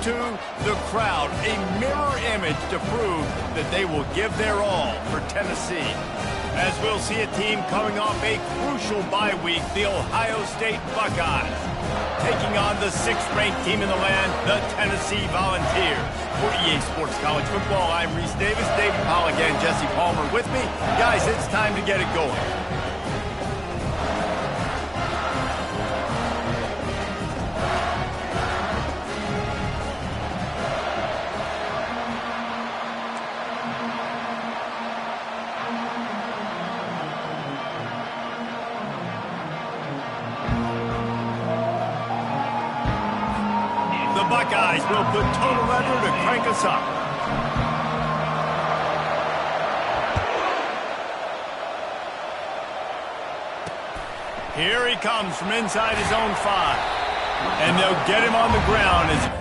to the crowd, a mirror image to prove that they will give their all for Tennessee. As we'll see a team coming off a crucial bye week, the Ohio State Buckeyes, taking on the 6th-ranked team in the land, the Tennessee Volunteers. For EA Sports College Football, I'm Reese Davis, David Pollack, and Jesse Palmer with me. Guys, it's time to get it going. Buckeyes will put total under to crank us up. Here he comes from inside his own 5. And they'll get him on the ground as...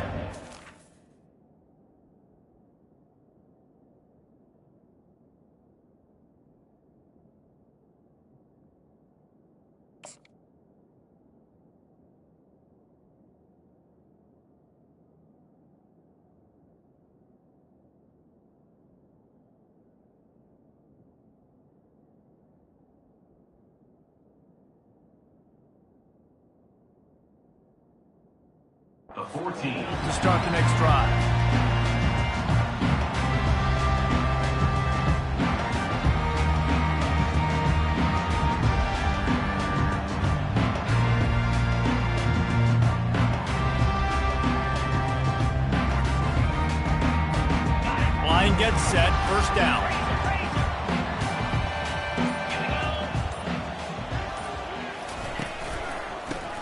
The 14 to start the next drive. Line gets set, first down.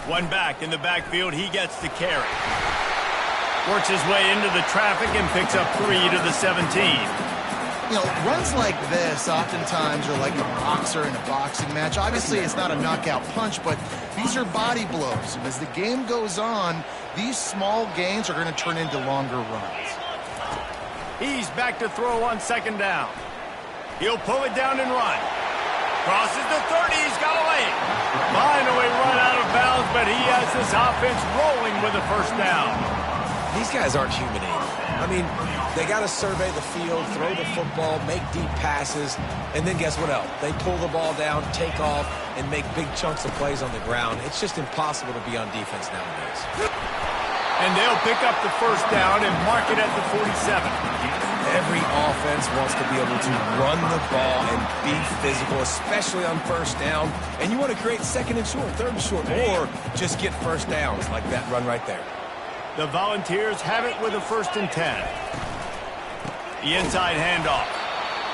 One back in the backfield, he gets the carry. Works his way into the traffic and picks up 3 to the 17. You know, runs like this oftentimes are like a boxer in a boxing match. Obviously, it's not a knockout punch, but these are body blows. And as the game goes on, these small gains are going to turn into longer runs. He's back to throw on 2nd down. He'll pull it down and run. Crosses the 30, he's got a lane. Finally run out of bounds, but he has this offense rolling with a 1st down. These guys aren't human either. I mean, they got to survey the field, throw the football, make deep passes, and then guess what else? They pull the ball down, take off, and make big chunks of plays on the ground. It's just impossible to be on defense nowadays. And they'll pick up the 1st down and mark it at the 47. Every offense wants to be able to run the ball and be physical, especially on 1st down. And you want to create 2nd and short, 3rd and short, or just get 1st downs like that run right there. The Volunteers have it with a 1st and 10. The inside handoff.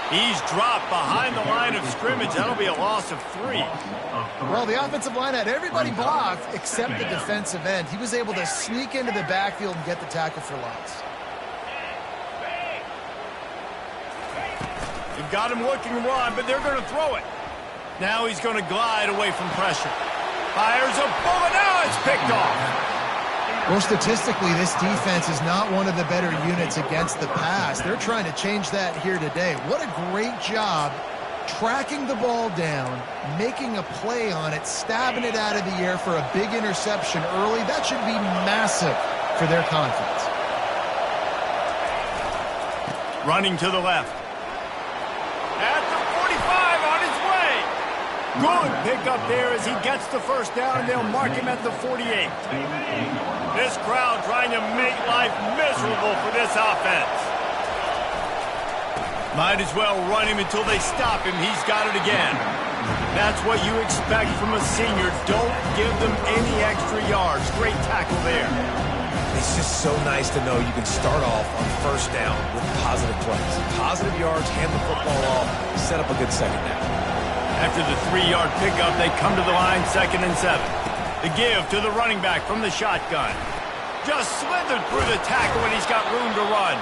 He's dropped behind the line of scrimmage. That'll be a loss of 3. Well, the offensive line had everybody blocked except the defensive end. He was able to sneak into the backfield and get the tackle for loss. They've got him looking to run, but they're going to throw it. Now he's going to glide away from pressure. Fires a bullet. Now it's picked off. Well, statistically, this defense is not one of the better units against the pass. They're trying to change that here today. What a great job tracking the ball down, making a play on it, stabbing it out of the air for a big interception early. That should be massive for their confidence. Running to the left. At the 45, on his way. Good pickup there as he gets the 1st down, and they'll mark him at the 48. This crowd trying to make life miserable for this offense. Might as well run him until they stop him. He's got it again. That's what you expect from a senior. Don't give them any extra yards. Great tackle there. It's just so nice to know you can start off on 1st down with positive plays. Positive yards, hand the football off, set up a good 2nd down. After the 3-yard pickup, they come to the line 2nd and 7. The give to the running back from the shotgun. Just slithered through the tackle and he's got room to run.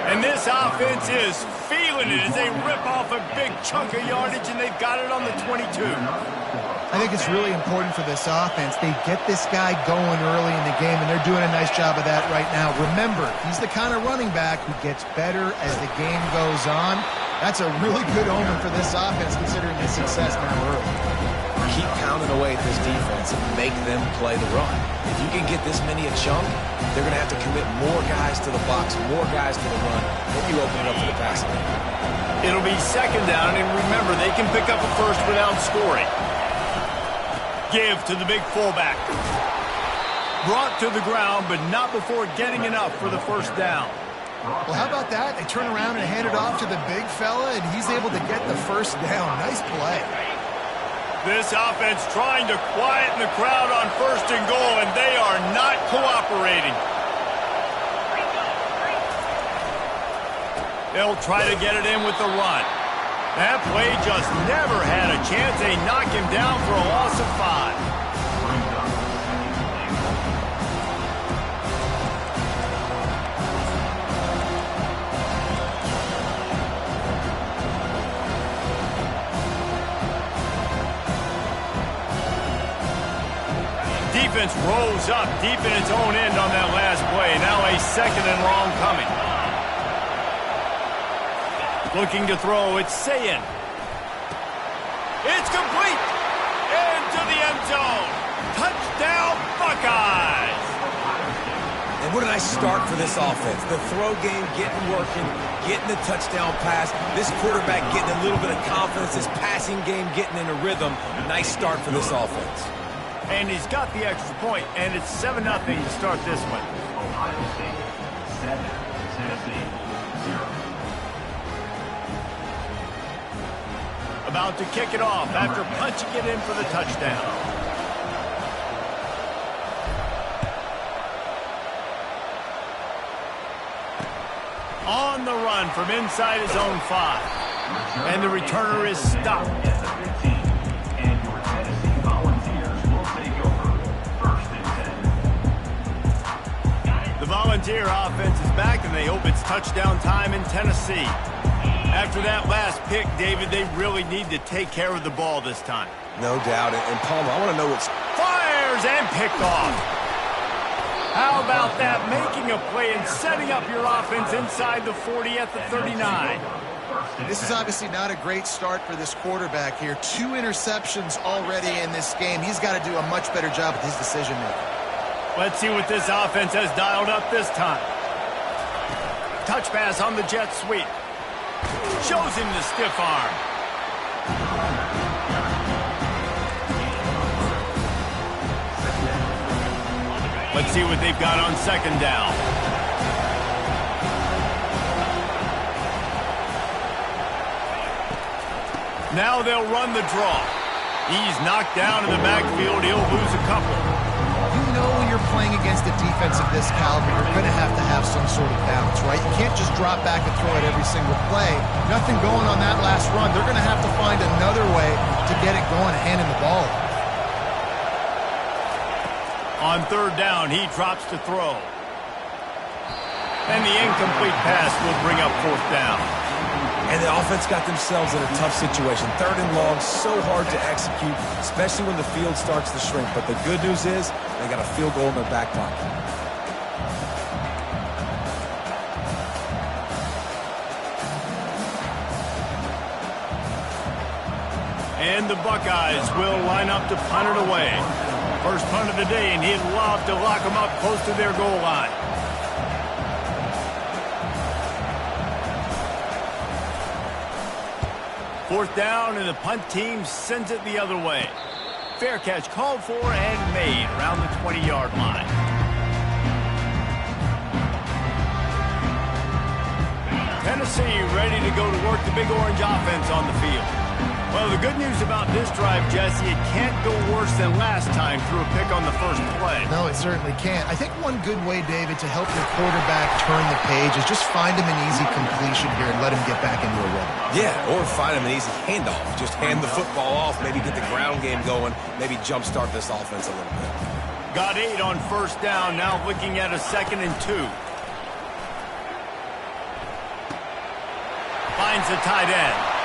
And this offense is feeling it as they rip off a big chunk of yardage and they've got it on the 22. I think it's really important for this offense. They get this guy going early in the game, and they're doing a nice job of that right now. Remember, he's the kind of running back who gets better as the game goes on. That's a really good omen for this offense, considering his success now early. Keep pounding away at this defense and make them play the run. If you can get this many a chunk, they're going to have to commit more guys to the box, more guys to the run, then you open it up for the passing game. It'll be second down, and remember, they can pick up a first without scoring. Give to the big fullback. Brought to the ground, but not before getting enough for the first down. Well, how about that? They turn around and hand it off to the big fella, and he's able to get the first down. Nice play. This offense trying to quieten the crowd on first and goal, and they are not cooperating. They'll try to get it in with the run. That play just never had a chance. They knock him down for a loss of 5. Defense rolls up deep in its own end on that last play. Now a second and long coming. Looking to throw, it's Sayin. It's complete. Into the end zone. Touchdown, Buckeyes. And what a nice start for this offense. The throw game getting working, getting the touchdown pass. This quarterback getting a little bit of confidence. This passing game getting in a rhythm. Nice start for this offense. And he's got the extra point, and it's 7-0 to start this one. Ohio State 7, Tennessee 0. About to kick it off after punching it in for the touchdown. On the run from inside his own 5. And the returner is stopped. At the 15, and your Tennessee Volunteers will take over first and 10. The Volunteer offense is back, and they hope it's touchdown time in Tennessee. After that last pick, David, they really need to take care of the ball this time. No doubt. And Palmer, I want to know what's... Fires and picked off. How about that? Making a play and setting up your offense inside the 40 at the 39. This is obviously not a great start for this quarterback here. 2 interceptions already in this game. He's got to do a much better job with his decision-making. Let's see what this offense has dialed up this time. Touch pass on the jet sweep. Shows him the stiff arm. Let's see what they've got on second down. Now they'll run the draw. He's knocked down in the backfield. He'll lose a couple. You know when you're playing against a defense of this caliber, you're going to have some sort of balance, right? You can't just drop back and throw it every single play. Nothing going on that last run. They're going to have to find another way to get it going, handing the ball. On third down, he drops to throw. And the incomplete pass will bring up fourth down. And the offense got themselves in a tough situation. Third and long, so hard to execute, especially when the field starts to shrink. But the good news is they got a field goal in their back pocket. And the Buckeyes will line up to punt it away. First punt of the day, and he'd love to lock them up close to their goal line. Fourth down, and the punt team sends it the other way. Fair catch called for and made around the 20-yard line. Tennessee ready to go to work the Big Orange offense on the field. Well, the good news about this drive, Jesse, it can't go worse than last time through a pick on the first play. No, it certainly can't. I think one good way, David, to help your quarterback turn the page is just find him an easy completion here and let him get back into a rhythm. Yeah, or find him an easy handoff. Just hand the football off, maybe get the ground game going, maybe jumpstart this offense a little bit. Got 8 on first down, now looking at a 2nd and 2. Finds the tight end.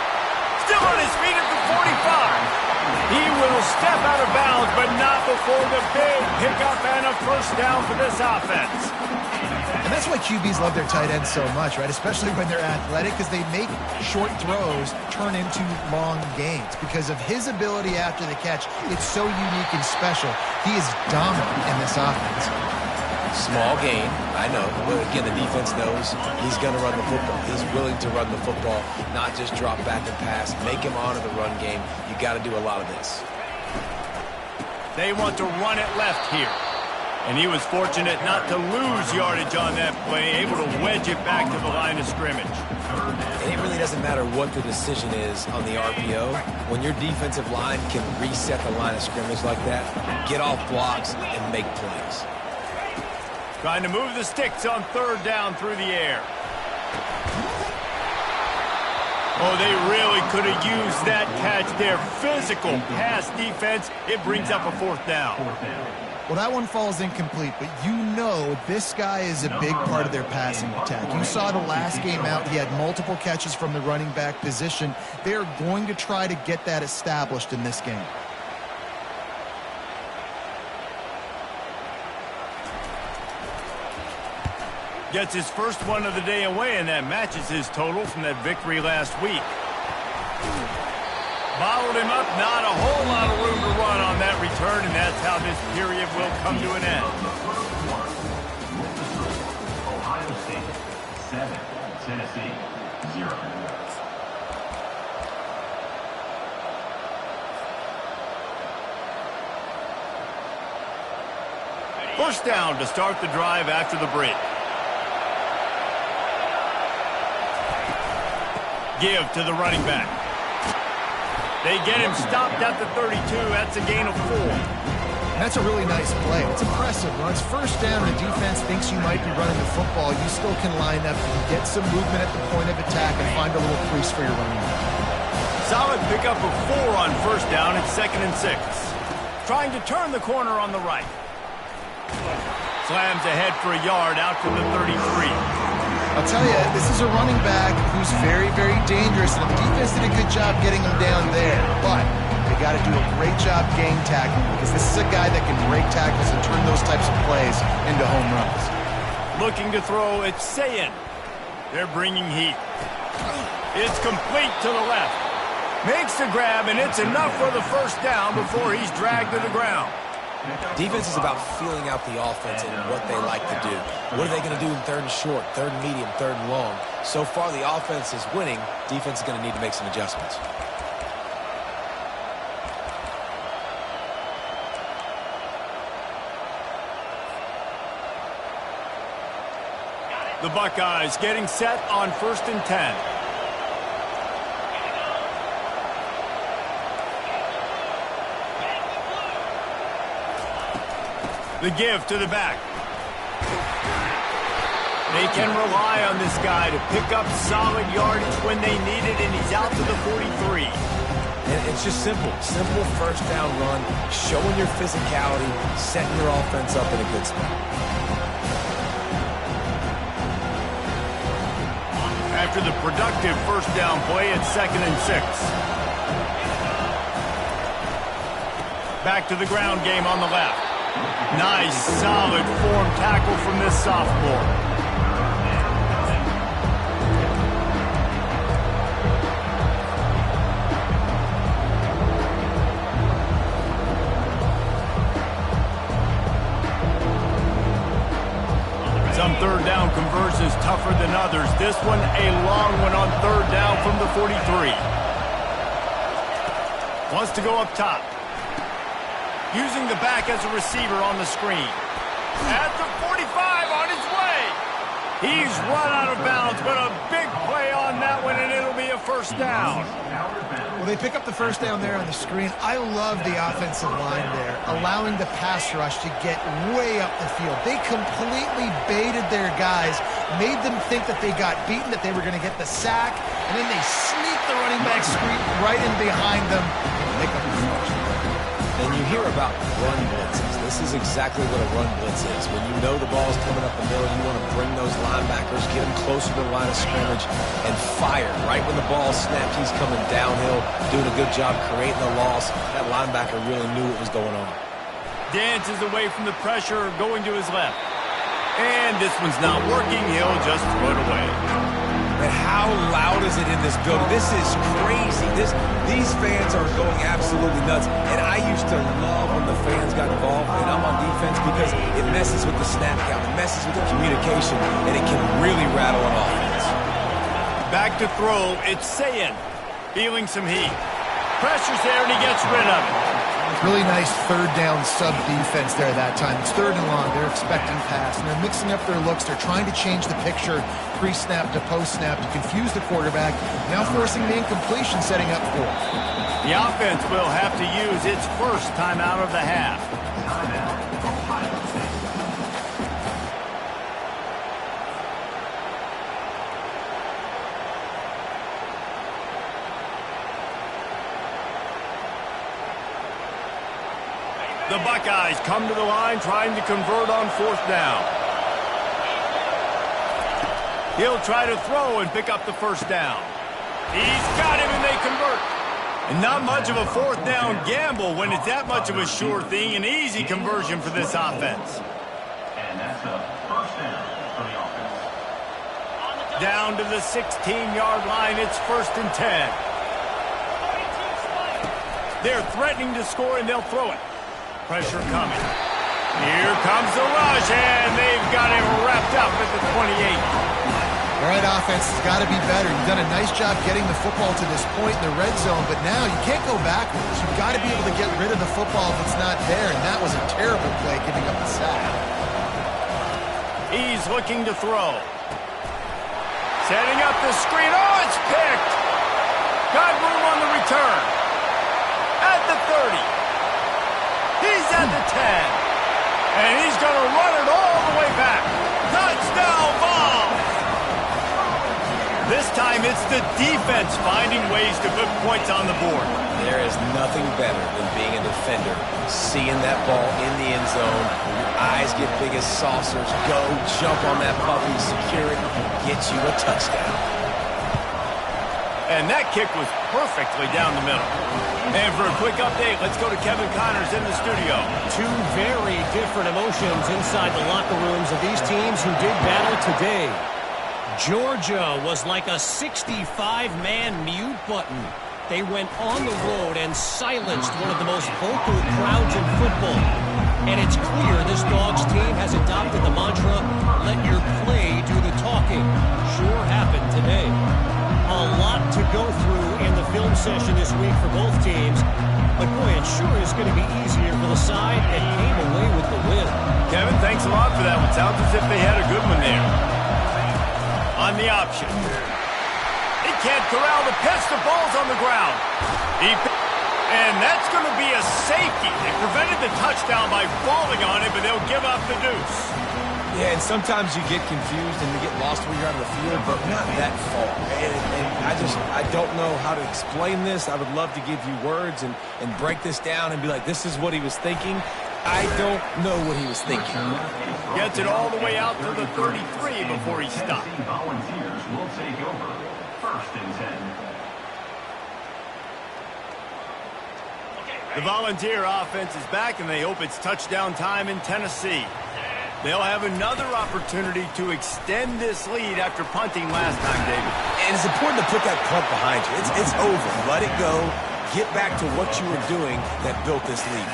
Still on his feet at the 45. He will step out of bounds, but not before the big pickup and a first down for this offense. And that's why QBs love their tight ends so much, right? Especially when they're athletic, because they make short throws turn into long gains. Because of his ability after the catch, it's so unique and special. He is dominant in this offense. Small gain, I know. But again, the defense knows he's going to run the football. He's willing to run the football, not just drop back and pass. Make him honor the run game. You got to do a lot of this. They want to run it left here. And he was fortunate not to lose yardage on that play, able to wedge it back to the line of scrimmage. And it really doesn't matter what the decision is on the RPO. When your defensive line can reset the line of scrimmage like that, get off blocks and make plays. Trying to move the sticks on third down through the air. Oh, they really could have used that catch there. Physical pass defense. It brings up a fourth down. Well, that one falls incomplete, but you know this guy is a big part of their passing attack. You saw the last game out. He had multiple catches from the running back position. They're going to try to get that established in this game. Gets his first one of the day away, and that matches his total from that victory last week. Bottled him up, not a whole lot of room to run on that return, and that's how this period will come to an end. Ohio State 7, Tennessee 0. First down to start the drive after the break. Give to the running back. They get him stopped at the 32. That's a gain of 4. That's a really nice play. It's impressive. When it's first down, the defense thinks you might be running the football. You still can line up, get some movement at the point of attack, and find a little crease for your running back. Solid pickup of 4 on first down. It's 2nd and 6. Trying to turn the corner on the right. Slams ahead for a yard out to the 33. I'll tell you, this is a running back who's very, very dangerous, and the defense did a good job getting him down there. But they got to do a great job game tackling, because this is a guy that can break tackles and turn those types of plays into home runs. Looking to throw, it's Sayin. They're bringing heat. It's complete to the left. Makes the grab, and it's enough for the first down before he's dragged to the ground. Defense is about feeling out the offense and what they like to do. What are they going to do in third and short, third and medium, third and long? So far, the offense is winning. Defense is going to need to make some adjustments. The Buckeyes getting set on 1st and 10. The give to the back. They can rely on this guy to pick up solid yardage when they need it, and he's out to the 43. And it's just simple. Simple first down run, showing your physicality, setting your offense up in a good spot. After the productive first down play, it's 2nd and 6. Back to the ground game on the left. Nice, solid form tackle from this sophomore. Some third down conversions tougher than others. This one, a long one on third down from the 43. Wants to go up top. Using the back as a receiver on the screen. At the 45 on his way. He's run out of bounds, but a big play on that one, and it'll be a first down. Well, they pick up the first down there on the screen. I love the offensive line there, allowing the pass rush to get way up the field. They completely baited their guys, made them think that they got beaten, that they were going to get the sack, and then they sneak the running back screen right in behind them and make up the first. And you hear about run blitzes. This is exactly what a run blitz is. When you know the ball's coming up the middle, you want to bring those linebackers, get them closer to the line of scrimmage, and fire. Right when the ball snapped, he's coming downhill, doing a good job creating the loss. That linebacker really knew what was going on. Dances away from the pressure, going to his left. And this one's not working. He'll just throw it away. But how loud is it in this building? This is crazy. These fans are going absolutely nuts. And I used to love when the fans got involved, and I'm on defense because it messes with the snap count, it messes with the communication, and it can really rattle an offense. Back to throw. It's Sayin. Feeling some heat. Pressure's there, and he gets rid of it. Really nice third down sub defense there that time. It's third and long. They're expecting pass, and they're mixing up their looks. They're trying to change the picture pre-snap to post-snap to confuse the quarterback, now forcing the incompletion, setting up for it. The offense will have to use its first timeout of the half. The Buckeyes come to the line trying to convert on fourth down. He'll try to throw and pick up the first down. He's got him and they convert. And not much of a fourth down gamble when it's that much of a sure thing. An easy conversion for this offense. And that's a first down for the offense. Down to the 16-yard line. It's 1st and 10. They're threatening to score and they'll throw it. Pressure coming. Here comes the rush, and they've got him wrapped up at the 28. All right, offense has got to be better. You've done a nice job getting the football to this point in the red zone, but now you can't go backwards. You've got to be able to get rid of the football if it's not there, and that was a terrible play giving up the sack. He's looking to throw. Setting up the screen. Oh, it's picked. Got room on the return. At the 30. He's at the 10. And he's going to run it all the way back. Touchdown ball. This time it's the defense finding ways to put points on the board. There is nothing better than being a defender, seeing that ball in the end zone, your eyes get big as saucers, go, jump on that puppy, secure it, get you a touchdown. And that kick was perfectly down the middle. And for a quick update, let's go to Kevin Connors in the studio. Two very different emotions inside the locker rooms of these teams who did battle today. Georgia was like a 65-man mute button. They went on the road and silenced one of the most vocal crowds in football. And it's clear this Dogs team has adopted the mantra, let your play do the talking. Sure happened today. A lot to go through in the film session this week for both teams. But boy, it sure is going to be easier for the side that came away with the win. Kevin, thanks a lot for that one. Sounds as if they had a good one there. On the option. He can't corral the pitch. The ball's on the ground. And that's going to be a safety. They prevented the touchdown by falling on it, but they'll give up the deuce. Yeah, and sometimes you get confused and you get lost when you're out of the field, but not that far. And I don't know how to explain this. I would love to give you words and break this down and be like, this is what he was thinking. I don't know what he was thinking. Gets it all the way out to the 33 before he stopped. Volunteers will take over 1st and 10. The Volunteer offense is back, and they hope it's touchdown time in Tennessee. They'll have another opportunity to extend this lead after punting last time, David. And it's important to put that punt behind you. It's over. Let it go. Get back to what you were doing that built this lead.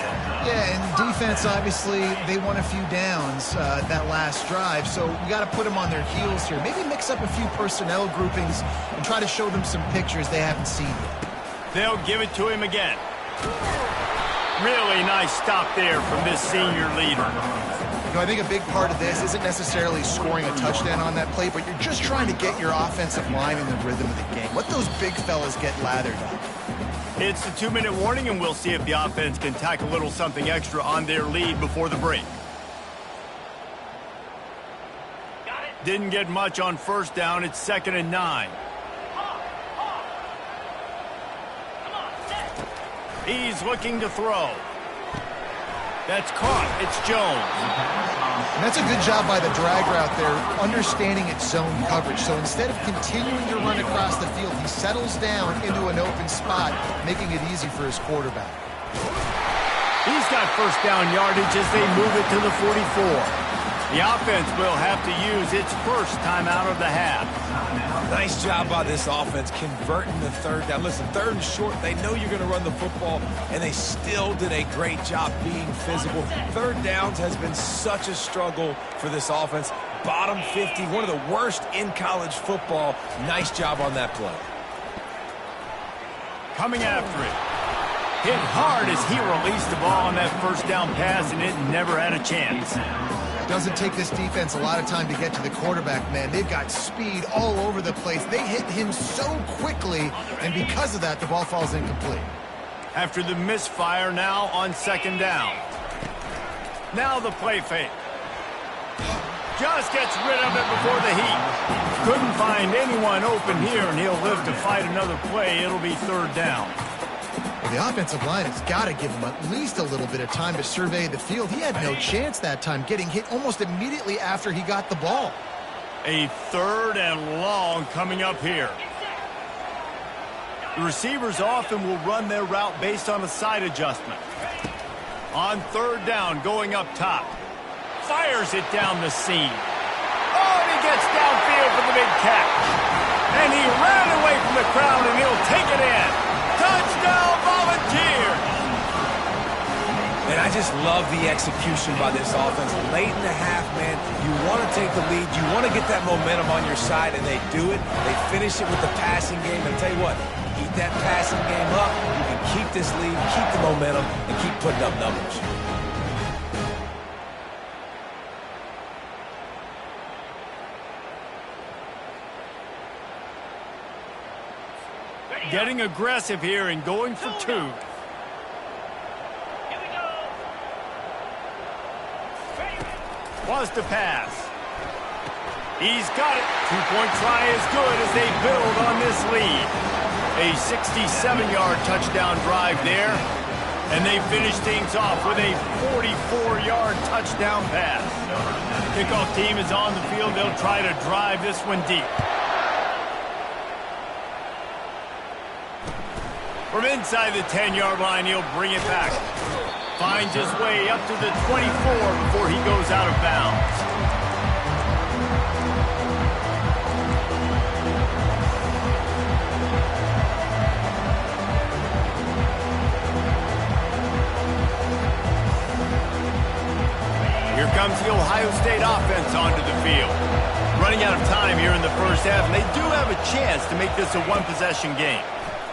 Yeah, and defense, obviously, they won a few downs that last drive, so we got to put them on their heels here. Maybe mix up a few personnel groupings and try to show them some pictures they haven't seen yet. They'll give it to him again. Really nice stop there from this senior leader. You know, I think a big part of this isn't necessarily scoring a touchdown on that play, but you're just trying to get your offensive line in the rhythm of the game. Let those big fellas get lathered up. It's the 2-minute warning, and we'll see if the offense can tack a little something extra on their lead before the break. Didn't get much on first down. It's 2nd and 9. He's looking to throw. That's caught. It's Jones. And that's a good job by the drag route there, understanding its zone coverage. So instead of continuing to run across the field, he settles down into an open spot, making it easy for his quarterback. He's got first down yardage as they move it to the 44. The offense will have to use its first timeout of the half. Nice job by this offense converting the third down. Listen, third and short, they know you're going to run the football, and they still did a great job being physical. Third downs has been such a struggle for this offense. Bottom 50, one of the worst in college football. Nice job on that play. Coming after it. Hit hard as he released the ball on that first down pass, and it never had a chance. Doesn't take this defense a lot of time to get to the quarterback, man. They've got speed all over the place. They hit him so quickly, and because of that, the ball falls incomplete. After the misfire, now on second down. Now the play fake. Just gets rid of it before the heat. Couldn't find anyone open here, and he'll live to fight another play. It'll be third down. Well, the offensive line has got to give him at least a little bit of time to survey the field. He had no chance that time, getting hit almost immediately after he got the ball. A third and long coming up here. The receivers often will run their route based on a side adjustment. On third down, going up top. Fires it down the seam. Oh, and he gets downfield for the big catch. And he ran away from the crowd, and he'll take it in. Touchdown, Volunteers! And I just love the execution by this offense. Late in the half, man, you want to take the lead. You want to get that momentum on your side, and they do it. They finish it with the passing game. And I'll tell you what, keep that passing game up. You can keep this lead, keep the momentum, and keep putting up numbers. Getting aggressive here and going for two. Here we go. Was to pass. He's got it. Two-point try is good as they build on this lead. A 67-yard touchdown drive there. And they finish things off with a 44-yard touchdown pass. Kickoff team is on the field. They'll try to drive this one deep. From inside the 10-yard line, he'll bring it back. Finds his way up to the 24 before he goes out of bounds. Here comes the Ohio State offense onto the field. Running out of time here in the first half, and they do have a chance to make this a one-possession game.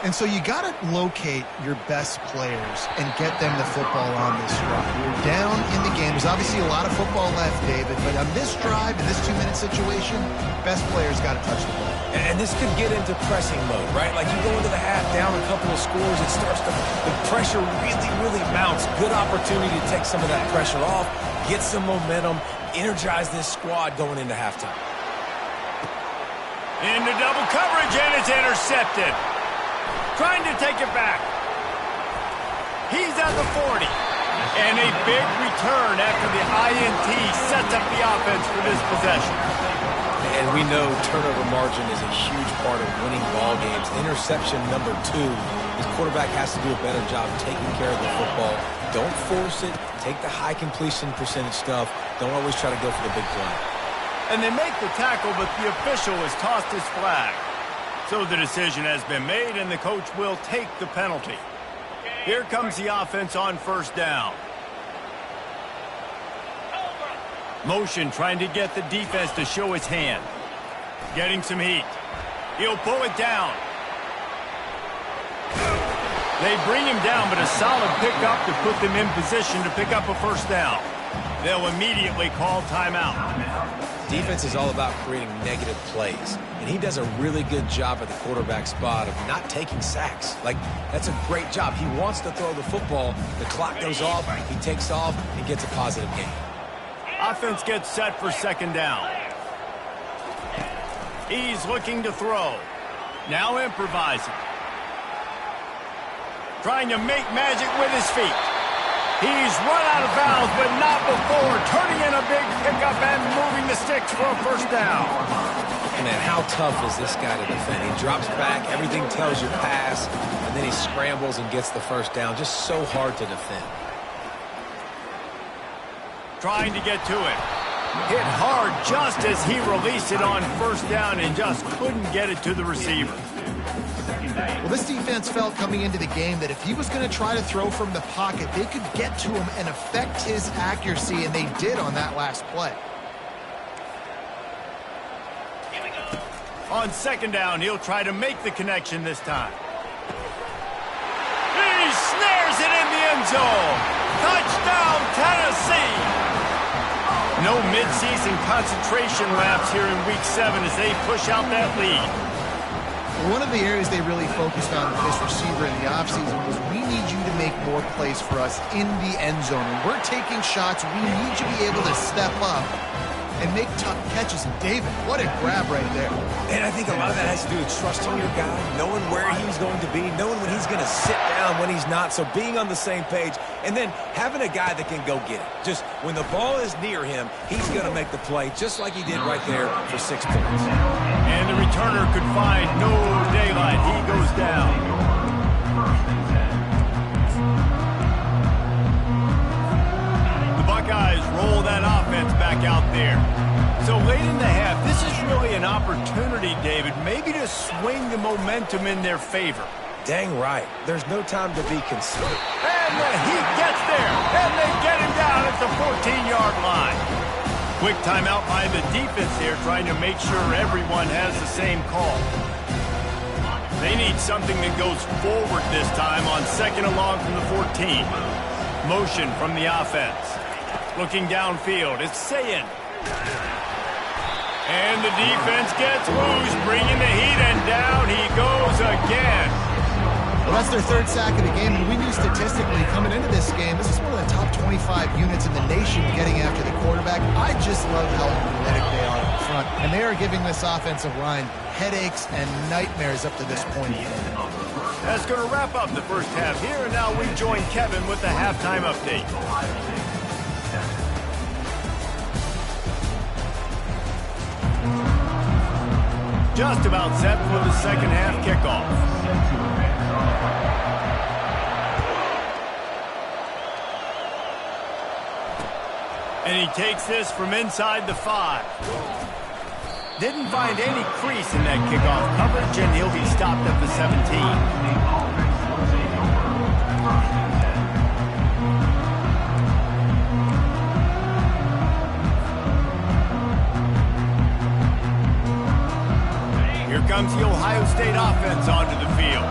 And so you got to locate your best players and get them the football on this drive. You're down in the game. There's obviously a lot of football left, David, but on this drive, in this two-minute situation, best players got to touch the ball. And this could get into pressing mode, right? Like you go into the half down a couple of scores, it starts to, the pressure really mounts. Good opportunity to take some of that pressure off, get some momentum, energize this squad going into halftime. Into double coverage, and it's intercepted. Trying to take it back. He's at the 40. And a big return after the INT sets up the offense for this possession. And we know turnover margin is a huge part of winning ball games. Interception number 2. His quarterback has to do a better job taking care of the football. Don't force it. Take the high completion percentage stuff. Don't always try to go for the big play. And they make the tackle, but the official has tossed his flag. So the decision has been made, and the coach will take the penalty. Here comes the offense on first down. Motion trying to get the defense to show his hand. Getting some heat. He'll pull it down. They bring him down, but a solid pickup to put them in position to pick up a first down. They'll immediately call timeout. Defense is all about creating negative plays, and he does a really good job at the quarterback spot of not taking sacks. Like, that's a great job. He wants to throw the football. The clock goes off, he takes off, and gets a positive gain. Offense gets set for second down. He's looking to throw. Now improvising. Trying to make magic with his feet. He's run out of bounds, but not before. Turning in a big pickup and moving the sticks for a first down. And man, how tough is this guy to defend? He drops back, everything tells you pass, and then he scrambles and gets the first down. Just so hard to defend. Trying to get to it. Hit hard just as he released it on first down and just couldn't get it to the receiver. Well, this defense felt coming into the game that if he was going to try to throw from the pocket, they could get to him and affect his accuracy, and they did on that last play. On second down, he'll try to make the connection this time. He snares it in the end zone. Touchdown, Tennessee. No midseason concentration laps here in Week 7 as they push out that lead. One of the areas they really focused on with this receiver in the offseason was we need you to make more plays for us in the end zone. When we're taking shots, we need you to be able to step up and make tough catches. And David, what a grab right there. And I think a lot of that has to do with trusting your guy, knowing where he's going to be, knowing when he's going to sit down, when he's not. So being on the same page, and then having a guy that can go get it. Just when the ball is near him, he's going to make the play, just like he did right there for 6 points. And the returner could find no daylight. He goes down. The Buckeyes roll that offense back out there. So late in the half, this is really an opportunity, David, maybe to swing the momentum in their favor. Dang right. There's no time to be concerned. And he gets there, and they get him down at the 14-yard line. Quick timeout by the defense here, trying to make sure everyone has the same call. They need something that goes forward this time on second and long from the 14. Motion from the offense. Looking downfield, it's Sayin. And the defense gets loose, bringing the heat, and down he goes again. Well, that's their third sack of the game, and we knew statistically coming into this game, this is one of the top 25 units in the nation getting after the quarterback. I just love how athletic they are up front, and they are giving this offensive line headaches and nightmares up to this point. That's going to wrap up the first half here, and now we join Kevin with the halftime update. Just about set for the second half kickoff. And he takes this from inside the 5. Didn't find any crease in that kickoff coverage, and he'll be stopped at the 17. Here comes the Ohio State offense onto the field.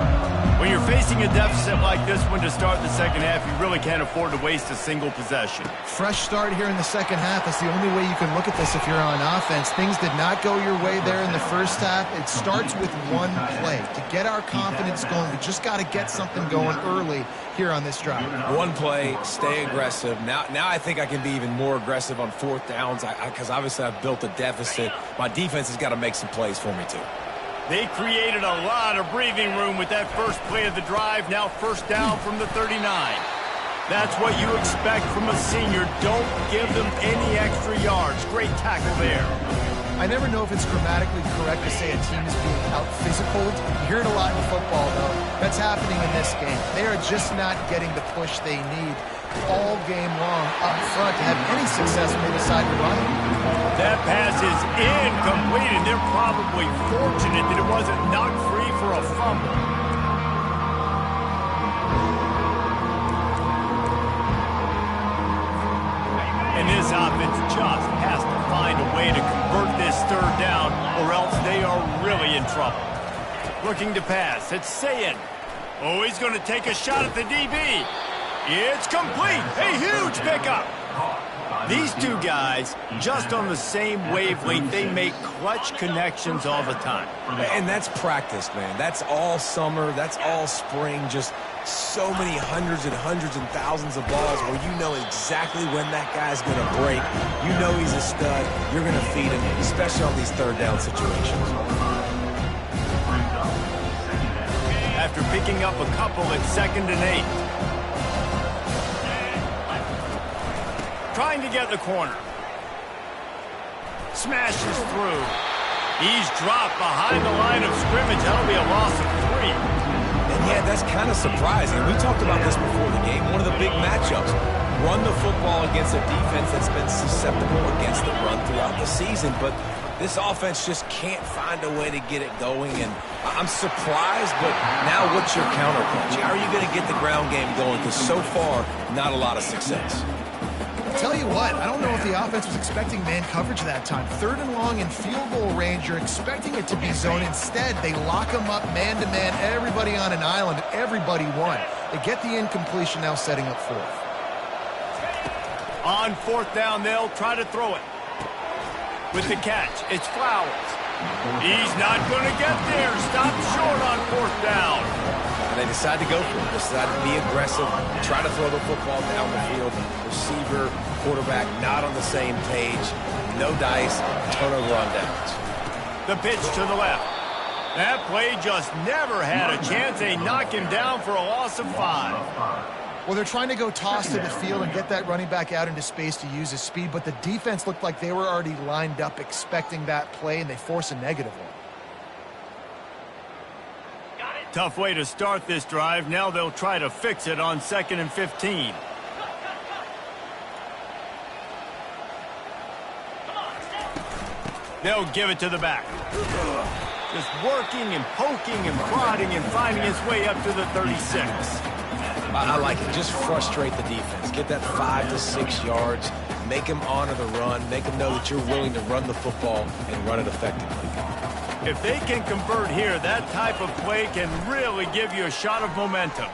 When you're facing a deficit like this one to start the second half, you really can't afford to waste a single possession. Fresh start here in the second half. That's the only way you can look at this if you're on offense. Things did not go your way there in the first half. It starts with one play. To get our confidence going, we just got to get something going early here on this drive. One play, stay aggressive. Now I think I can be even more aggressive on fourth downs because obviously I've built a deficit. My defense has got to make some plays for me too. They created a lot of breathing room with that first play of the drive. Now first down from the 39. That's what you expect from a senior. Don't give them any extra yards. Great tackle there. I never know if it's grammatically correct to say a team is being out-physicaled. You hear it a lot in football, though. That's happening in this game. They are just not getting the push they need all game long up front to have any success when they decide to run it. That pass is incomplete, and they're probably fortunate that it wasn't knocked free for a fumble. And this offense just has to find a way to convert this third down, or else they are really in trouble. Looking to pass, it's Sayin. Oh, he's going to take a shot at the DB. It's complete. A huge pickup. These two guys, just on the same wavelength, they make clutch connections all the time. And that's practice, man. That's all summer. That's all spring. Just so many hundreds and thousands of balls where you know exactly when that guy's going to break. You know he's a stud. You're going to feed him, especially on these third down situations. After picking up a couple at 2nd and 8. Trying to get the corner. Smashes through. He's dropped behind the line of scrimmage. That'll be a loss of 3. And yeah, that's kind of surprising. We talked about this before the game. One of the big matchups. run the football against a defense that's been susceptible against the run throughout the season, but this offense just can't find a way to get it going, and I'm surprised, but now what's your counterpunch? How are you going to get the ground game going? Because so far, not a lot of success. I'll tell you what, I don't know if the offense was expecting man coverage that time. 3rd and long in field goal range, you're expecting it to be zone. Instead, they lock them up man-to-man, everybody on an island, and everybody won. They get the incompletion, now setting up 4th. On 4th down, they'll try to throw it. With the catch, it's Flowers. He's not going to get there. Stopped short on 4th down. And they decide to go for it. They decide to be aggressive, try to throw the football down the field. Receiver, quarterback, not on the same page. No dice, turnover on downs. The pitch to the left. That play just never had a chance. They knock him down for a loss of 5. Well, they're trying to go toss to the field and get that running back out into space to use his speed, but the defense looked like they were already lined up expecting that play, and they force a negative one. Tough way to start this drive. Now they'll try to fix it on 2nd and 15. They'll give it to the back. Just working and poking and prodding and finding his way up to the 36. I like it. Just frustrate the defense. Get that 5 to 6 yards. Make them honor the run. Make them know that you're willing to run the football and run it effectively. If they can convert here, that type of play can really give you a shot of momentum.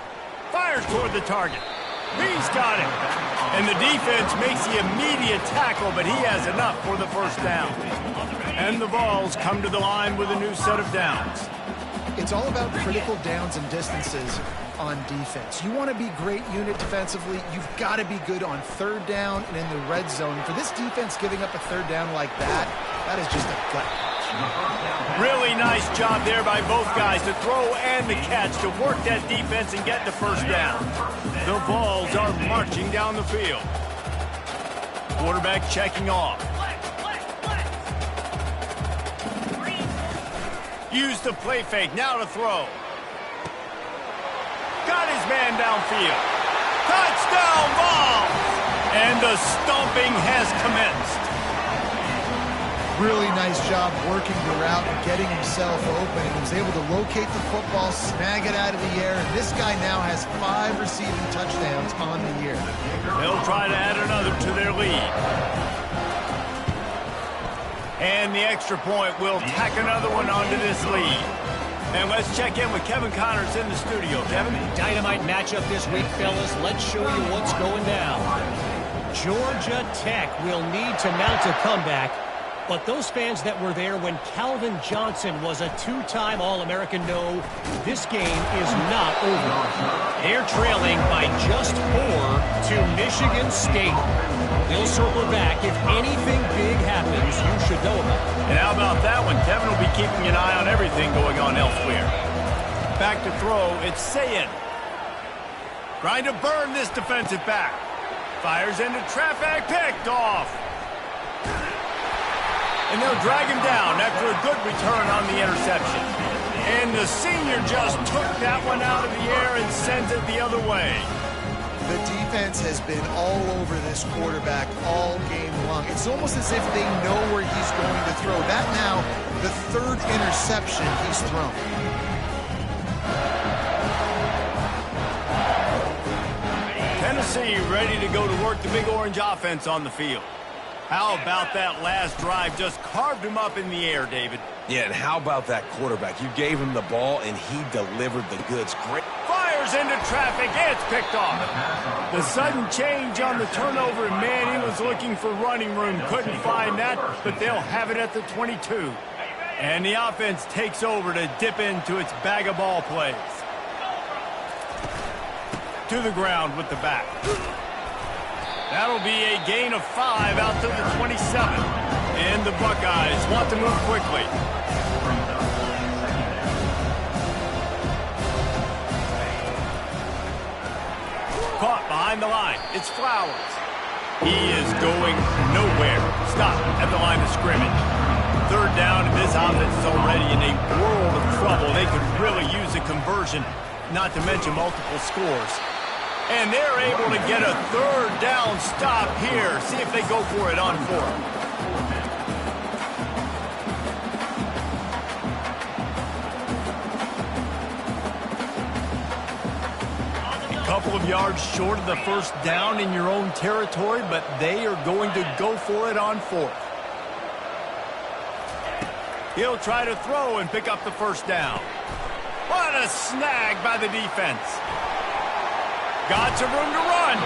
Fires toward the target. He's got it. And the defense makes the immediate tackle, but he has enough for the 1st down. And the Vols come to the line with a new set of downs. It's all about critical downs and distances on defense. You want to be great unit defensively, you've got to be good on 3rd down and in the red zone. For this defense giving up a 3rd down like that, that is just a gut punch. Really nice job there by both guys to throw and the catch to work that defense and get the 1st down. The Vols are marching down the field. Quarterback checking off. Use the play fake, now to throw. Got his man downfield. Touchdown, Vols! And the stomping has commenced. Really nice job working the route and getting himself open. He was able to locate the football, snag it out of the air, and this guy now has 5 receiving touchdowns on the year. They'll try to add another to their lead. And the extra point will tack another one onto this lead. And let's check in with Kevin Connors in the studio. Kevin? Dynamite matchup this week, fellas. Let's show you what's going down. Georgia Tech will need to mount a comeback, but those fans that were there when Calvin Johnson was a 2-time All-American know this game is not over. They're trailing by just 4 to Michigan State. They'll circle back. If anything big happens, you should know about it. And how about that one? Kevin will be keeping an eye on everything going on elsewhere. Back to throw, it's Sayin. Trying to burn this defensive back. Fires into traffic, picked off. And they'll drag him down after a good return on the interception. And the senior just took that one out of the air and sends it the other way. The defense has been all over this quarterback all game long. It's almost as if they know where he's going to throw. That now, the 3rd interception he's thrown. Tennessee ready to go to work the Big Orange offense on the field. How about that last drive? Just carved him up in the air, David. Yeah, and how about that quarterback? You gave him the ball, and he delivered the goods. Great. Fires into traffic, it's picked off. The sudden change on the turnover, and man, he was looking for running room. Couldn't find that, but they'll have it at the 22. And the offense takes over to dip into its bag of ball plays. To the ground with the back. That'll be a gain of 5 out to the 27. And the Buckeyes want to move quickly. Caught behind the line. It's Flowers. He is going nowhere. Stop at the line of scrimmage. 3rd down, and this offense is already in a world of trouble. They could really use a conversion, not to mention multiple scores. And they're able to get a third down stop here. See if they go for it on fourth. A couple of yards short of the first down in your own territory, but they are going to go for it on fourth. He'll try to throw and pick up the first down. What a snag by the defense. Got some room to run.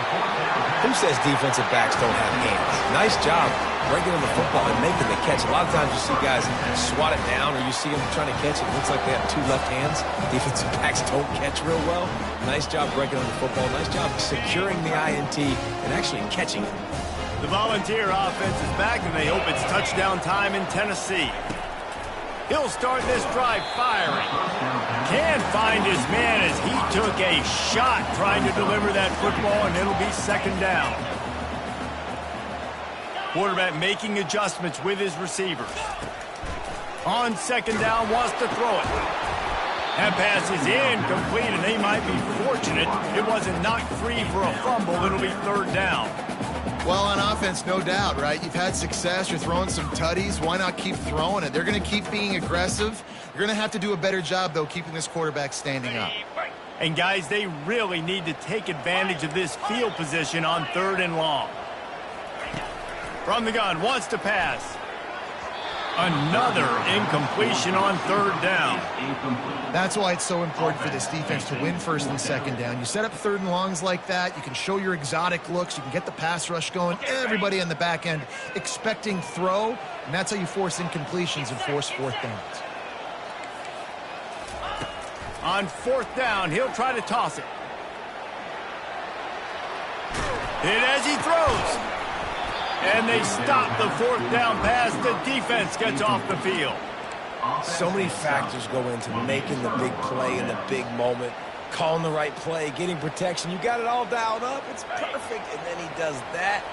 Who says defensive backs don't have hands? Nice job breaking on the football and making the catch. A lot of times you see guys swat it down or you see them trying to catch it. It looks like they have two left hands. Defensive backs don't catch real well. Nice job breaking on the football. Nice job securing the INT and actually catching it. The Volunteer offense is back, and they hope it's touchdown time in Tennessee. He'll start this drive firing. Can't find his man as he took a shot trying to deliver that football, and it'll be second down. Quarterback making adjustments with his receivers. On second down, wants to throw it. That pass is incomplete, and they might be fortunate it wasn't knocked free for a fumble. It'll be third down. Well, on offense, no doubt, right? You've had success. You're throwing some tutties. Why not keep throwing it? They're going to keep being aggressive. You're going to have to do a better job, though, keeping this quarterback standing up. And, guys, they really need to take advantage of this field position on third and long. From the gun, wants to pass. Another incompletion on third down. That's why it's so important for this defense to win first and second down. You set up third and longs like that. You can show your exotic looks. You can get the pass rush going. Everybody on the back end expecting throw, and that's how you force incompletions and force fourth downs. On fourth down, he'll try to toss it. Hit as he throws. And they stop the fourth down pass. The defense gets off the field. So many factors go into making the big play in the big moment. Calling the right play, getting protection. You got it all dialed up. It's perfect. And then he does that.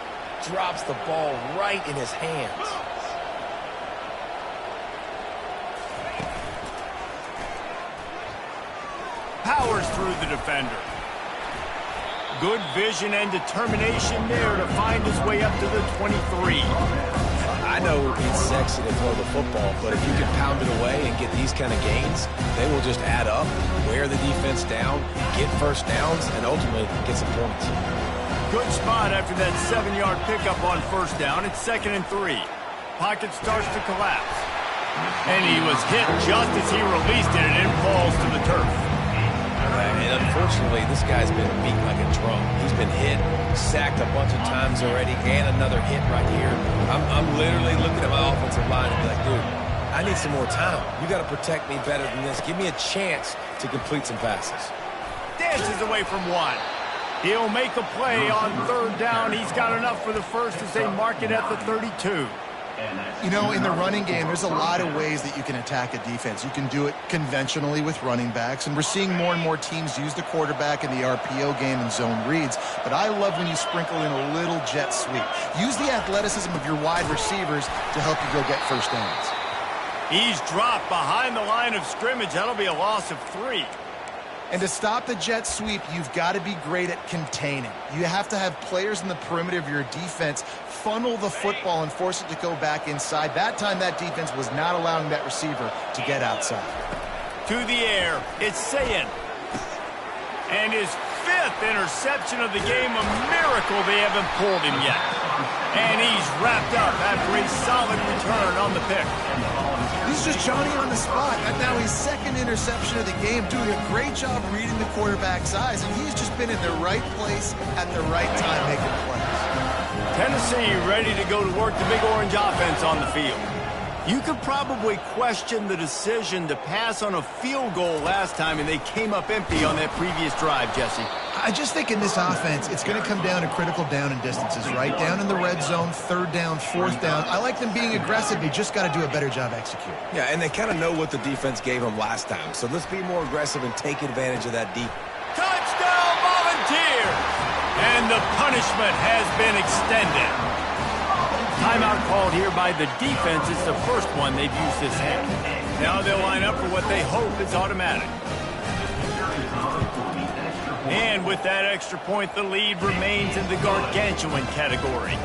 Drops the ball right in his hands. Powers through the defender. Good vision and determination there to find his way up to the 23. I know it's sexy to throw the football, but if you can pound it away and get these kind of gains, they will just add up, wear the defense down, get first downs, and ultimately get some points. Good spot after that 7-yard pickup on first down. It's 2nd and 3. Pocket starts to collapse. And he was hit just as he released it, and it falls to the turf. And unfortunately, this guy's been beat like a drum. He's been hit, sacked a bunch of times already, and another hit right here. I'm literally looking at my offensive line and be like, dude, I need some more time. You got to protect me better than this. Give me a chance to complete some passes. Dances away from one. He'll make a play on third down. He's got enough for the first as they mark it at the 32. You know, in the running game, there's a lot of ways that you can attack a defense. You can do it conventionally with running backs, and we're seeing more and more teams use the quarterback in the RPO game and zone reads. But I love when you sprinkle in a little jet sweep. Use the athleticism of your wide receivers to help you go get first downs. He's dropped behind the line of scrimmage. That'll be a loss of 3. And to stop the jet sweep, you've got to be great at containing. You have to have players in the perimeter of your defense funnel the football and force it to go back inside. That time, that defense was not allowing that receiver to get outside. To the air, it's Sayin. And his 5th interception of the game, a miracle they haven't pulled him yet. And he's wrapped up after a solid return on the pick. This is just Johnny on the spot. And now his 2nd interception of the game, doing a great job reading the quarterback's eyes. And he's just been in the right place at the right time making plays. Tennessee ready to go to work the Big Orange offense on the field. You could probably question the decision to pass on a field goal last time, and they came up empty on that previous drive, Jesse. I just think in this offense, it's going to come down to critical down and distances, right? Down in the red zone, third down, fourth down. I like them being aggressive. They just got to do a better job executing. Yeah, and they kind of know what the defense gave them last time. So let's be more aggressive and take advantage of that deep. Touchdown, Volunteers! And the punishment has been extended. Timeout called here by the defense. It's the first one they've used this half. Now they'll line up for what they hope is automatic. And with that extra point, the lead remains in the gargantuan category.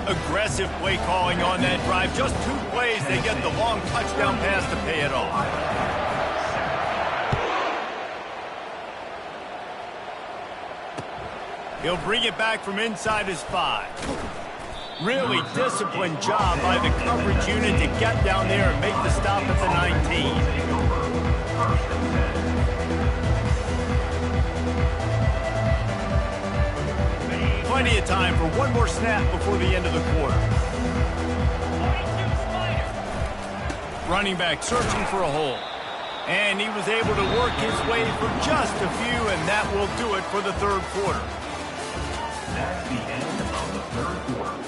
Aggressive play calling on that drive. Just 2 plays, they get the long touchdown pass to pay it off. He'll bring it back from inside his 5. Really disciplined job by the coverage unit to get down there and make the stop at the 19. Plenty of time for one more snap before the end of the quarter. Running back searching for a hole. And he was able to work his way for just a few, and that will do it for the third quarter. That's the end of the third quarter.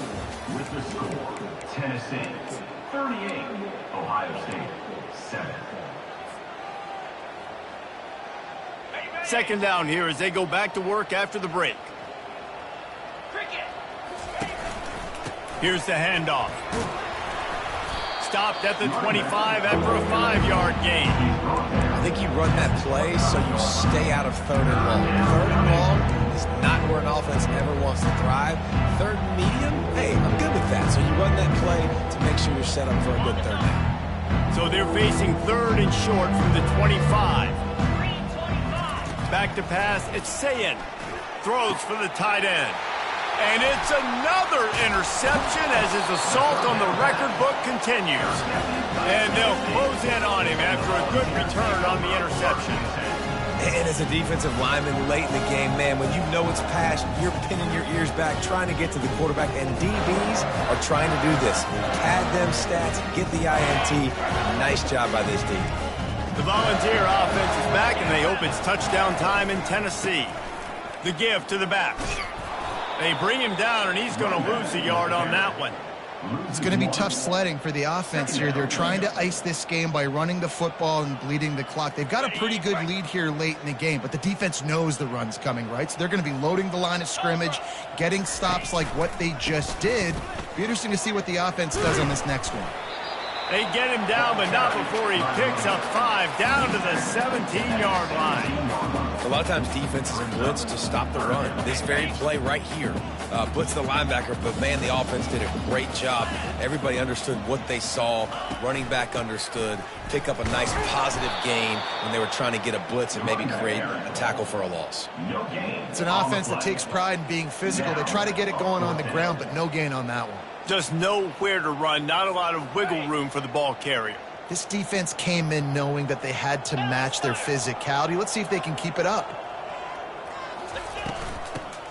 With the score, Tennessee 38, Ohio State 7. Second down here as they go back to work after the break. Here's the handoff. Stopped at the 25 after a 5-yard gain. I think you run that play so you stay out of third and long. Third and long is not where an offense ever wants to thrive. Third and medium, hey, I'm good with that. So you run that play to make sure you're set up for a good third down. So they're facing third and short from the 25. Back to pass, it's Sayin. Throws for the tight end. And it's another interception as his assault on the record book continues. And they'll close in on him after a good return on the interception. And as a defensive lineman late in the game, man, when you know it's past, you're pinning your ears back, trying to get to the quarterback, and DBs are trying to do this. Pad them stats, get the INT. Nice job by this D. The Volunteer offense is back, and they hope it's touchdown time in Tennessee. The give to the back. They bring him down, and he's going to lose a yard on that one. It's going to be tough sledding for the offense here. They're trying to ice this game by running the football and bleeding the clock. They've got a pretty good lead here late in the game, but the defense knows the run's coming, right? So they're going to be loading the line of scrimmage, getting stops like what they just did. Be interesting to see what the offense does on this next one. They get him down, but not before he picks up 5 down to the 17-yard line. A lot of times defenses and blitz to stop the run. This very play right here, blitz the linebacker, but man, the offense did a great job. Everybody understood what they saw. Running back understood. Pick up a nice positive gain when they were trying to get a blitz and maybe create a tackle for a loss. It's an offense that takes pride in being physical. They try to get it going on the ground, but no gain on that one. Just know where to run, not a lot of wiggle room for the ball carrier. This defense came in knowing that they had to match their physicality. Let's see if they can keep it up.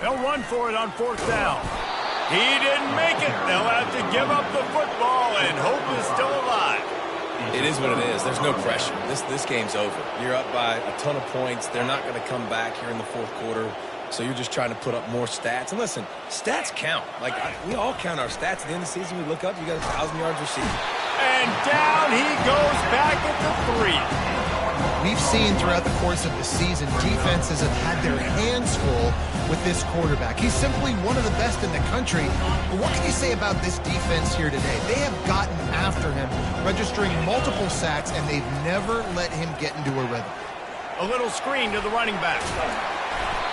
They'll run for it on 4th down. He didn't make it. They'll have to give up the football, and hope is still alive. It is what it is. There's no pressure. This game's over. You're up by a ton of points. They're not going to come back here in the 4th quarter. So you're just trying to put up more stats. And listen, stats count. Like, we all count our stats. At the end of the season, we look up, you got 1,000 yards receiving. And down he goes back at the 3. We've seen throughout the course of the season, defenses have had their hands full with this quarterback. He's simply one of the best in the country. But what can you say about this defense here today? They have gotten after him, registering multiple sacks, and they've never let him get into a rhythm. A little screen to the running back.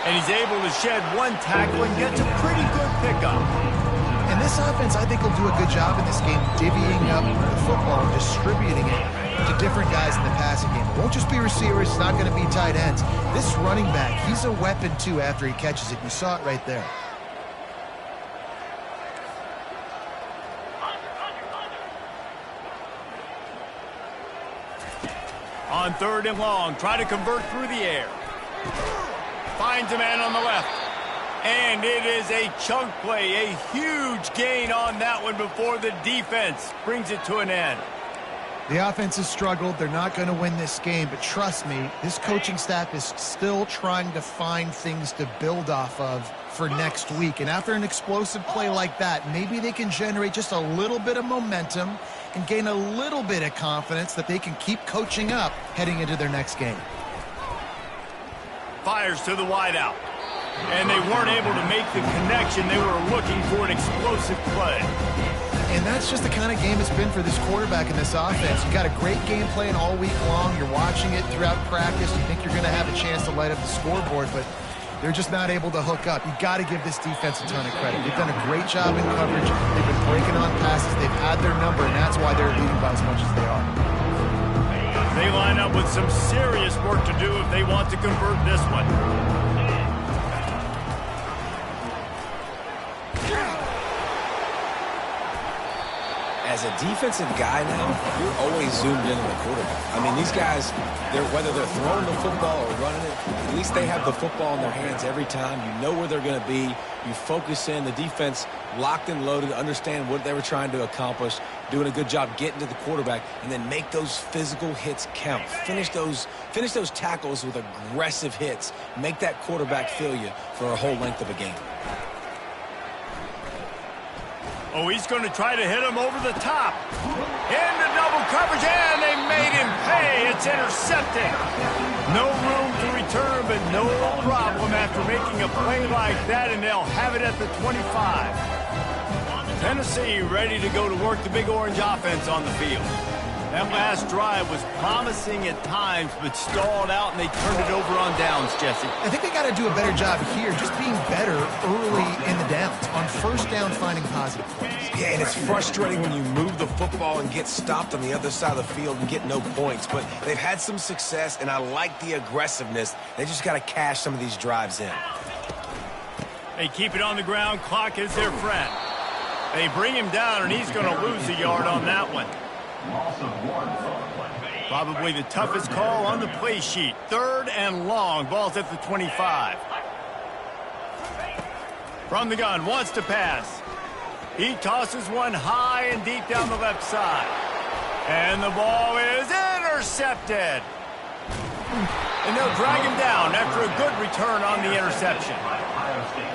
And he's able to shed one tackle and gets a pretty good pickup. And this offense, I think, will do a good job in this game divvying up the football and distributing it to different guys in the passing game. It won't just be receivers. It's not going to be tight ends. This running back, he's a weapon, too, after he catches it. You saw it right there. On 3rd and long, try to convert through the air. Finds a man on the left. And it is a chunk play, a huge gain on that one before the defense brings it to an end. The offense has struggled. They're not going to win this game, but trust me, this coaching staff is still trying to find things to build off of for next week. And after an explosive play like that, maybe they can generate just a little bit of momentum and gain a little bit of confidence that they can keep coaching up heading into their next game. Fires to the wideout. And they weren't able to make the connection. They were looking for an explosive play. And that's just the kind of game it's been for this quarterback and this offense. You've got a great game plan all week long. You're watching it throughout practice. You think you're going to have a chance to light up the scoreboard, but They're just not able to hook up. You got to give this defense a ton of credit. They've done a great job in coverage. They've been breaking on passes. They've had their number, and that's why they're leading by as much as they are. They line up with some serious work to do if they want to convert this one. As a defensive guy now, you're always zoomed in on the quarterback. I mean, these guys, whether they're throwing the football or running it, at least they have the football in their hands every time. You know where they're going to be. You focus in. The defense locked and loaded, understand what they were trying to accomplish, doing a good job getting to the quarterback, and then make those physical hits count. Finish those tackles with aggressive hits. Make that quarterback feel you for a whole length of a game. Oh, he's going to try to hit him over the top. Into double coverage, and they made him pay. It's intercepted. No room to return, but no problem after making a play like that, and they'll have it at the 25. Tennessee ready to go to work the Big Orange offense on the field. That last drive was promising at times, but stalled out, and they turned it over on downs, Jesse. I think they got to do a better job here, just being better early in the downs. On first down, finding positive plays. Yeah, and it's frustrating when you move the football and get stopped on the other side of the field and get no points. But they've had some success, and I like the aggressiveness. They just got to cash some of these drives in. They keep it on the ground. Clock is their friend. They bring him down, and he's going to lose a yard on that one. Probably the toughest call on the play sheet. 3rd and long. Ball's at the 25. From the gun, wants to pass. He tosses one high and deep down the left side. And the ball is intercepted. And they'll drag him down after a good return on the interception.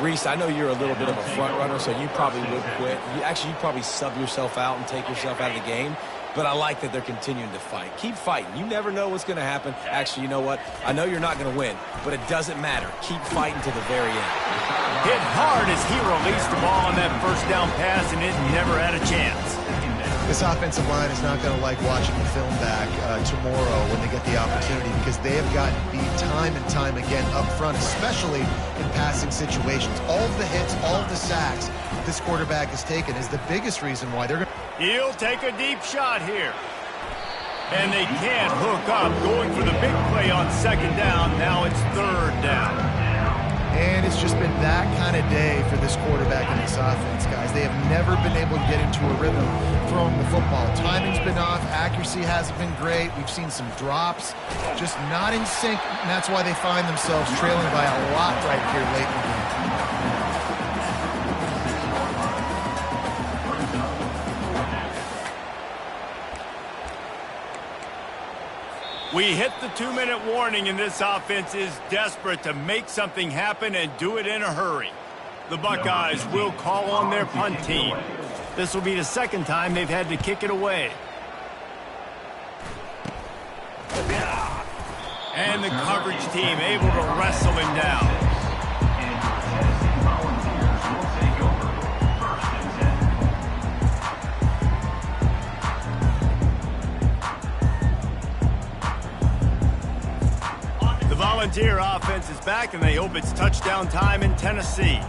Reese, I know you're a little bit of a front runner, so you probably would quit. You'd probably sub yourself out and take yourself out of the game. But I like that they're continuing to fight. Keep fighting. You never know what's going to happen. Actually, you know what? I know you're not going to win, but it doesn't matter. Keep fighting to the very end. Hit hard as he released the ball on that first down pass, and it never had a chance. This offensive line is not going to like watching the film back tomorrow when they get the opportunity, because they have gotten beat time and time again up front, especially in passing situations. All of the hits, all of the sacks this quarterback has taken is the biggest reason why they're going to... He'll take a deep shot here. And they can't hook up, going for the big play on 2nd down. Now it's 3rd down. And it's just been that kind of day for this quarterback and this offense, guys. They have never been able to get into a rhythm throwing the football. Timing's been off. Accuracy hasn't been great. We've seen some drops. Just not in sync, and that's why they find themselves trailing by a lot right here late in the game. We hit the 2-minute warning, and this offense is desperate to make something happen and do it in a hurry. The Buckeyes will call on their punt team. This will be the 2nd time they've had to kick it away. And the coverage team able to wrestle him down. Volunteer offense is back, and they hope it's touchdown time in Tennessee.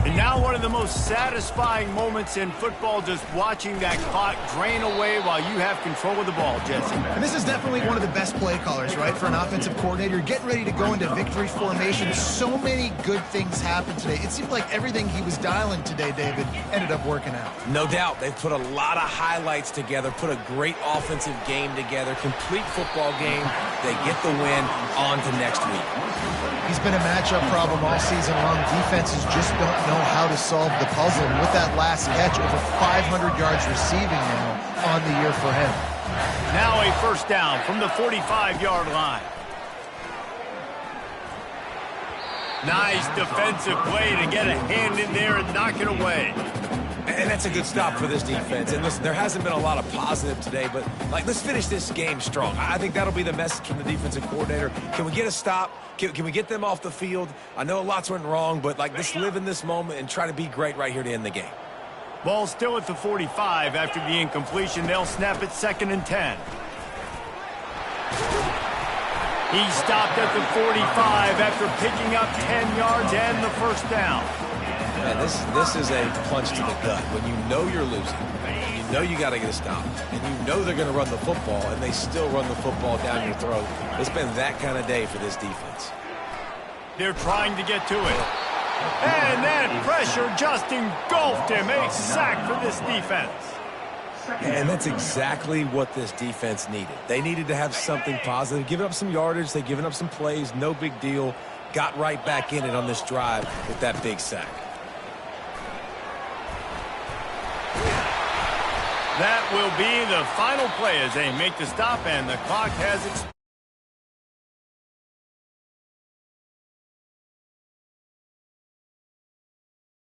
And now one of the most satisfying moments in football, just watching that clock drain away while you have control of the ball, Jesse. And this is definitely one of the best play callers, right, for an offensive coordinator. Getting ready to go into victory formation. So many good things happened today. It seemed like everything he was dialing today, David, ended up working out. No doubt. They've put a lot of highlights together, put a great offensive game together, complete football game. They get the win. On to next week. He's been a matchup problem all season long. Defenses just don't know how to solve the puzzle. And with that last catch, over 500 yards receiving now on the year for him. Now a 1st down from the 45-yard line. Nice defensive play to get a hand in there and knock it away. And that's a good stop for this defense. And listen, there hasn't been a lot of positive today, but let's finish this game strong. I think that'll be the message from the defensive coordinator. Can we get a stop? Can we get them off the field? I know lots went wrong, but let's live in this moment and try to be great right here to end the game. Ball still at the 45 after the incompletion. They'll snap it 2nd and 10. He stopped at the 45 after picking up 10 yards and the first down. Man, this is a punch to the gut. When you know you're losing, and you know you got to get a stop, and you know they're going to run the football, and they still run the football down your throat. It's been that kind of day for this defense. They're trying to get to it. And that pressure just engulfed him. A sack for this defense. And that's exactly what this defense needed. They needed to have something positive. Giving up some yardage, they've given up some plays, no big deal. Got right back in it on this drive with that big sack. That will be the final play as they make the stop, and the clock has expired.